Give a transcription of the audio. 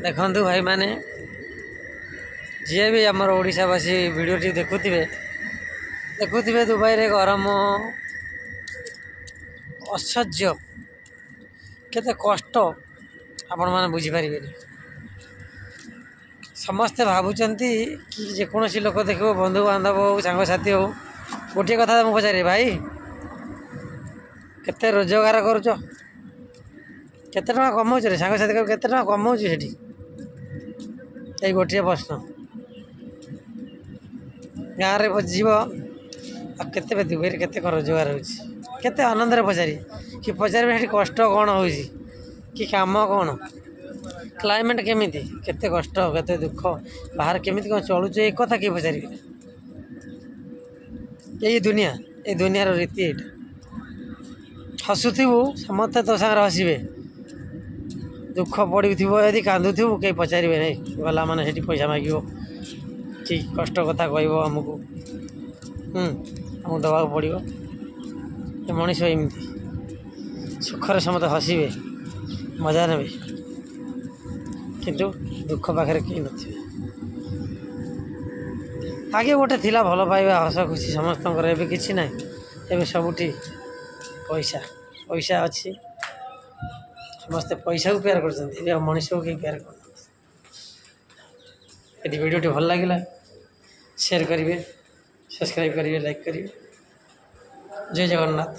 देखु भाई माने जी भी आमर ओडावासी भिडियोटी देखुवे दुबई रे गरम असह्य केते कष्ट आपण मैंने बुझीपारे समस्ते भावुंट कि जेकोसी लोक देखो बंधु बांधव हो सांगसाथी हो गोटे कथा मुझे पचारे भाई केते रोजगार करुच केते टका कमाउछ रे सांगसाथी केते टका कमाउछ सेठी यही गोटे प्रश्न गाँव में जीव केते दुबई केते रोजगार होते आनंद पचारि कि पचारे कष्ट कौन हो कि काम कौन क्लाइमेट केमी केते कष्ट केते दुख बाहर केमी कौन चलुच एक कथा किए पचारे यही दुनिया रीति यहाँ हसुबू समस्ते तो सागर हसबे दुख पड़ू यदि कांदुबू कहीं पचारे नहीं गला मैंने पैसा मांग कि कष्ट कथा कह आमको आमको दबा पड़ो ये मनीष एमती सुखर समस्त हसबे मजा ने किंतु दुख पाखे कहीं न आगे गोटे थिला भल पाइबा हस खुशी समस्त एवं किसी ना एवं सबुठी पैसा पैसा अच्छी समस्ते पैसा को प्यार कर मनीष को कहीं प्यार कर यदि वीडियो भल लगे शेयर करेंगे सब्सक्राइब करेंगे लाइक करेंगे जय जगन्नाथ।